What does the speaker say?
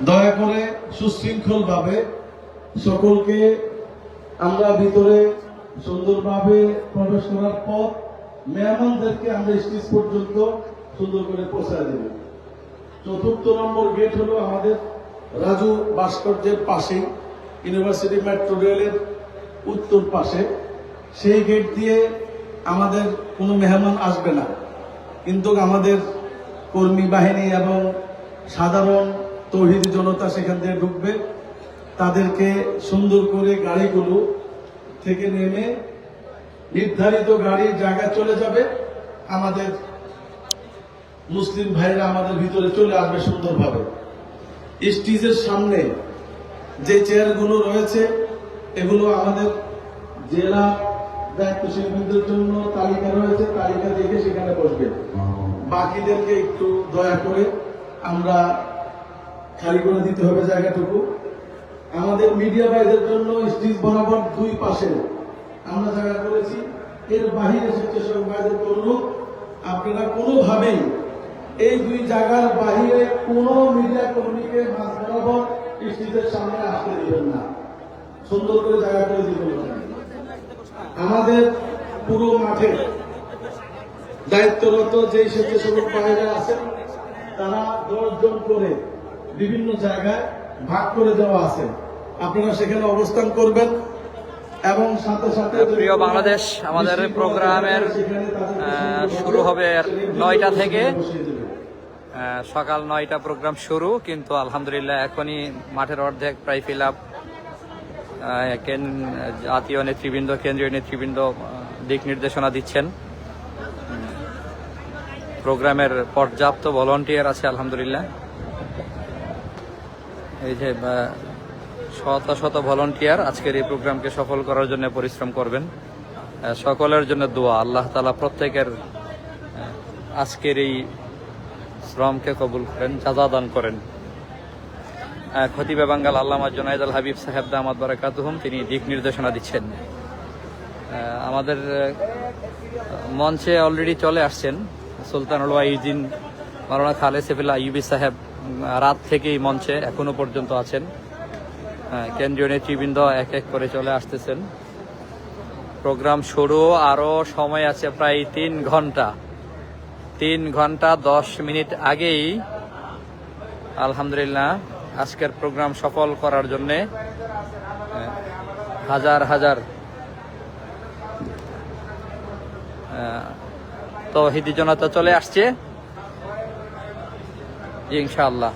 দয়া করে সুশৃঙ্খলভাবে সকলকে আমরা ভিতরে সুন্দরভাবে প্রবেশ করার পর মেহমানদেরকে আমরা স্টেজ পর্যন্ত সুন্দর করে পৌঁছায় দেব। ৪র্থ নম্বর গেট হলো আমাদের রাজু ভাস্কর্যের পাশেই, ইউনিভার্সিটি মেট্রো রেলের উত্তর পাশে। সেই গেট দিয়ে আমাদের কোনো মেহমান আসবে না, কিন্তু আমাদের কর্মী বাহিনী এবং সাধারণ তৌহিদি জনতা সেখান দিয়ে ঢুকবে। তাদেরকে সুন্দর করে গাড়িগুলো থেকে নেমে নির্ধারিত গাড়ির জায়গায় চলে যাবে। আমাদের মুসলিম ভাইরা আমাদের ভিতরে চলে আসবে সুন্দরভাবে। স্টেজের সামনে যে চেয়ারগুলো রয়েছে এগুলো আমাদের জেলা দায়িত্বশীলদের জন্য তালিকা রয়েছে, তালিকা দেখে সেখানে বসবে। বাকিদেরকে একটু দয়া করে আমরা খালি করে দিতে হবে জায়গাটুকু। আমাদের মিডিয়া ভাইদের জন্য স্টেজ বরাবর দুই পাশে আমরা জায়গা করেছি। এর বাহিরে স্বেচ্ছাসেবক ভাইদের অনুরোধ, আপনারা কোনোভাবেই এই দুই জায়গার বাহিরে কোনো মিডিয়া কর্মীকে মাঝ বরাবর স্টেজের সামনে আসতে দিবেন না। সুন্দর করে জায়গা করে দিবেন। আমাদের পুরো মাঠে দায়িত্বরত যে স্বেচ্ছাসেবক ভাইরা আছেন তারা 10 জন করে বিভিন্ন জায়গায় ভাগ করে দেওয়া আছে। আপনারা সেখানে অবস্থান করবেন এবং সাথে সাথে প্রিয় বাংলাদেশ, আমাদের প্রোগ্রামের শুরু হবে 9টা থেকে। সকাল 9টা প্রোগ্রাম শুরু, কিন্তু আলহামদুলিল্লাহ এখনই মাঠের অর্ধেক প্রায় ফিল আপ। জাতীয় নেতৃবৃন্দ, কেন্দ্রীয় নেতৃবৃন্দ দিক নির্দেশনা দিচ্ছেন। প্রোগ্রামের পর্যাপ্ত ভলান্টিয়ার আছে আলহামদুলিল্লাহ। এই যে শত শত ভলান্টিয়ার আজকের এই প্রোগ্রামকে সফল করার জন্য পরিশ্রম করবেন। সকলের জন্য দোয়া, আল্লাহ তাআলা প্রত্যেকের আজকের এই শ্রমকে কবুল করেন, জাযা দান করেন। খতিবে বাঙ্গাল আল্লামা জুনায়েদ আল হাবিব সাহেব দামাত বারাকাতুহুম তিনি দিক নির্দেশনা দিচ্ছেন। আমাদের মঞ্চে অলরেডি চলে আসছেন সুলতানুল ওয়াইজিন মাওলানা খালেদ সেফুল্লাহ আইয়ুবী সাহেব। রাত থেকেই মঞ্চে এখনো পর্যন্ত আছেন। কেন্দ্রীয় নেতৃবৃন্দ এক এক করে চলে আসতেছেন। প্রোগ্রাম শুরু আরো সময় আছে প্রায় 3 ঘন্টা। 3 ঘন্টা 10 মিনিট আগেই আলহামদুলিল্লাহ আজকের প্রোগ্রাম সফল করার জন্যে হাজার হাজার তৌহিদি জনতা চলে আসছে ইনশাআল্লাহ।